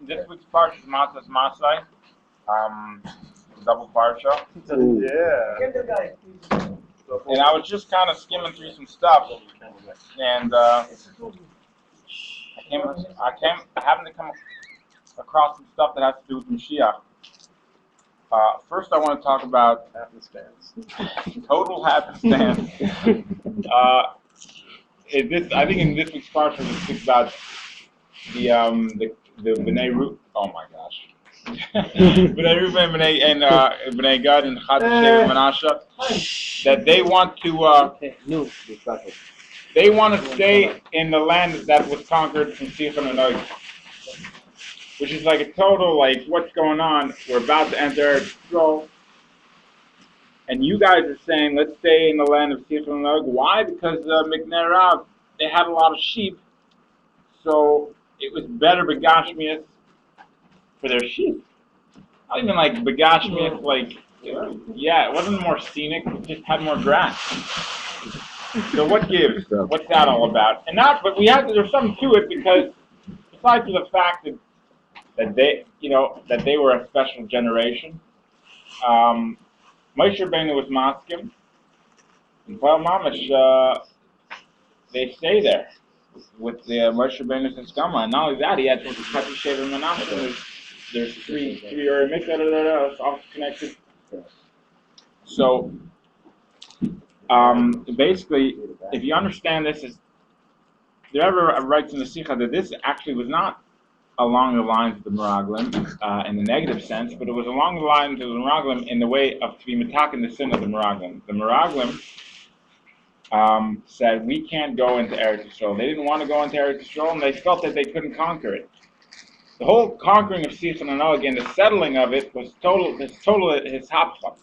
This week's parsha is Matas Masai. Double parsha. Yeah. And I was just kind of skimming through some stuff, and I happened to come across some stuff that has to do with Moshiach. First, I want to talk about Happenstance. total happenstance. I think in this week's parsha we speak about the Bnei Ruth. Oh my gosh. Bnei Reuben and Bnei Gad and Chad and Menashe, that they want to stay in the land that was conquered from Sichon and Og, which is like a total like what's going on? We're about to enter Eretz, and you guys are saying let's stay in the land of Sichon and Og. Why? Because Miknei Rav, they had a lot of sheep, so it was better begashmias for their sheep. Not even like begashmias, like, it wasn't more scenic, it just had more grass. So what gives? What's that all about? But there's something to it, because besides the fact that they were a special generation, Moshe Rabbeinu was maskim, and Paul Mamash, they stay there with the Moshe Rabbeinu's Hiskama, and not only that, he had to cut the Shever Menashe. There's three Urim all connected. So basically, if you understand this, there ever writes in the Sikha that this actually was not along the lines of the Meraglim in the negative sense, but it was along the lines of the Meraglim in the way of to be metakin the sin of the Meraglim. The Meraglim said we can't go into Eretz Yisrael. They didn't want to go into Eretz Yisrael, and they felt that they couldn't conquer it. The whole conquering of Sichon and Og and the settling of it was total hishapcha.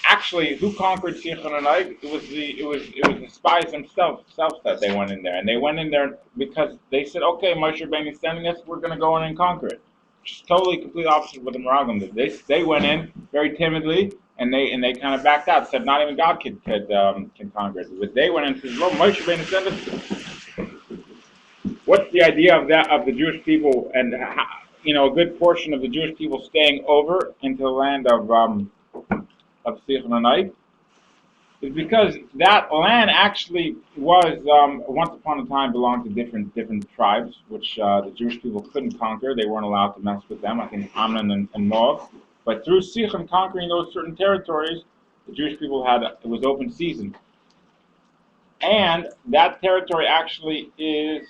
Actually, who conquered Sichon and Og? It was the spies themselves that they went in there, and they went in there because they said, okay, Moshe Rabbeinu is sending us, we're going to go in and conquer it. Which is totally complete opposite of what the Meraglim did. They went in very timidly, and they kind of backed out, said not even God can conquer it. But they went in and said, well, Moshe Rabbeinu sent us. What's the idea of the Jewish people, and a good portion of the Jewish people staying over into the land of Sichon and Og? Is because that land actually was once upon a time belonged to different tribes, which the Jewish people couldn't conquer. They weren't allowed to mess with them. I think Ammon and Moab. But through Sichon conquering those certain territories, the Jewish people it was open season, and that territory actually is.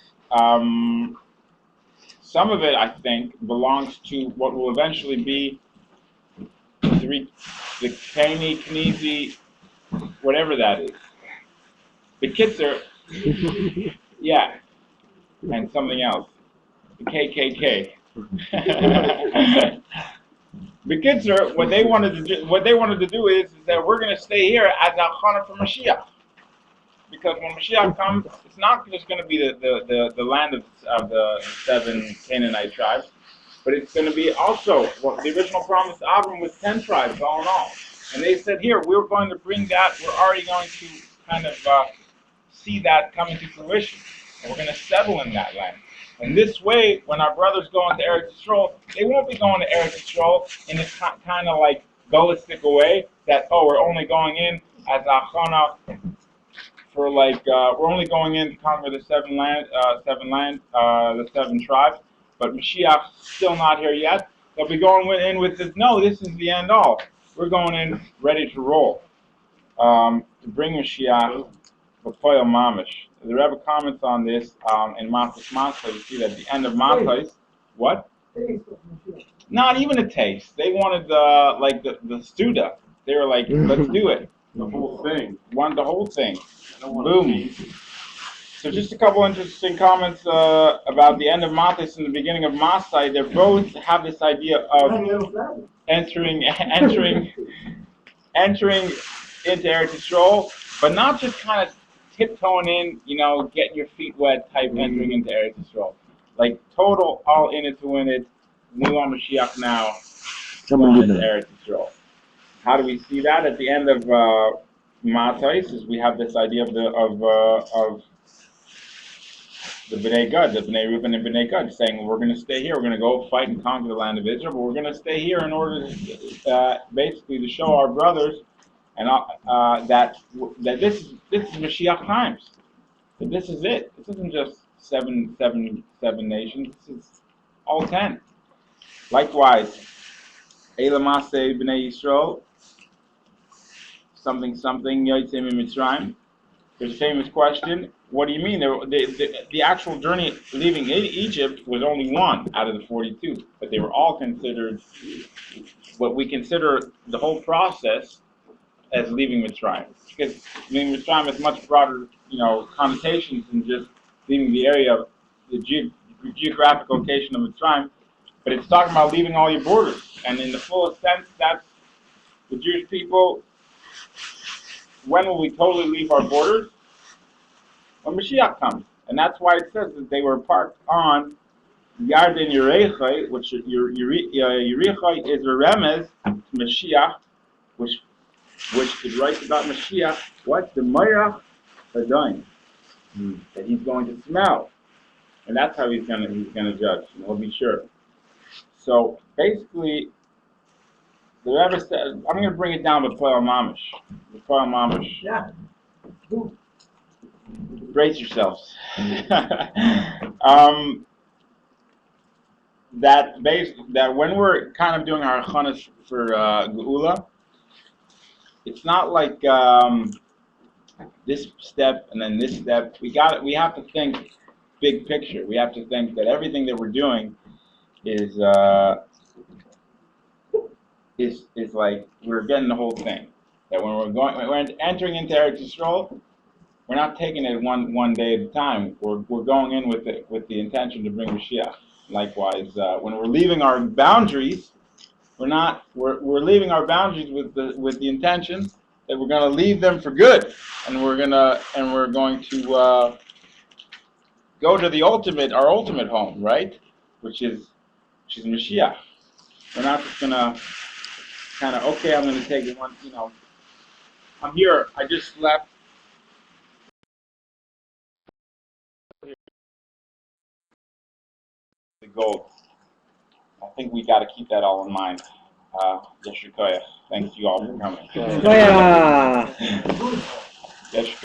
Some of it, I think, belongs to what will eventually be the Kani, Knizi, whatever that is. The Kitzer, yeah, and something else. The KKK. The Kitzer, what they wanted to do is that we're going to stay here as a Chana for Mashiach. Because when Mashiach comes, it's not just going to be the land of the 7 Canaanite tribes, but it's going to be also the original promise to Abram was 10 tribes all in all. And they said, here, we're going to bring that, we're already going to kind of see that coming to fruition. And we're going to settle in that land. And this way, when our brothers go into Eretz Yisrael, they won't be going to Eretz Yisrael in this kind of like dualistic way that, we're only going in as Achana for we're only going in to conquer the 7 tribes, but Mashiach's still not here yet. They'll be going in with this. No, this is the end all. We're going in ready to roll to bring Mashiach b'poyel mamish. The Rebbe comments on this in Matas Masai. You see that at the end of Matas, what? Not even a taste. They wanted the Suda. They were like, let's do it. The whole thing. Wanted the whole thing. Boom. So just a couple interesting comments about the end of Matas and the beginning of Masai. They both have this idea of entering into Eretz Yisrael, but not just kind of tiptoeing in, getting your feet wet type entering into Eretz Yisrael. Like total all in it to win it. We want Mashiach now. Going into Eretz Yisrael. How do we see that at the end of Matais? Is we have this idea of the Bnei Gad, the Bnei Reuben and Bnei Gad, saying we're going to stay here. We're going to go fight and conquer the land of Israel, but we're going to stay here in order to basically to show our brothers and that this is Mashiach times. That this is it. This isn't just seven nations. This is all 10. Likewise, Elamase Bnei Yisrael, something Yotzei Mitzrayim. There's a famous question. What do you mean? The actual journey leaving Egypt was only one out of the 42, but they were all considered what we consider the whole process as leaving Mitzrayim. Because leaving Mitzrayim has much broader, connotations than just leaving the area of the geographic location of Mitzrayim. But it's talking about leaving all your borders, and in the fullest sense, that's the Jewish people. When will we totally leave our borders? When Mashiach comes. And that's why it says that they were parked on Yarden Yerechai, which Yerechai is a remez to Mashiach, which is right about Mashiach. What? The Mayach Hadain. That he's going to smell. And that's how he's gonna judge. And we'll be sure. So basically, the Rebbe said, I'm going to bring it down to Poel Mamish. The Poel Mamish. Yeah. Brace yourselves. That when we're kind of doing our chanas for Geula, it's not like this step and then this step. We have to think big picture. We have to think that everything that we're doing is like we're getting the whole thing. That when we're entering into Eretz Yisrael, we're not taking it one day at a time. We're going in with the intention to bring Mashiach. Likewise, when we're leaving our boundaries, we're leaving our boundaries with the intention that we're going to leave them for good, and we're going to go to our ultimate home, right? Which is Mashiach. We're not just going to kind of, okay, I'm going to take it one, I'm here, I just left. The gold. I think we got to keep that all in mind. Yeshua Koyach. Thanks you all for coming. Koyach. Yeshua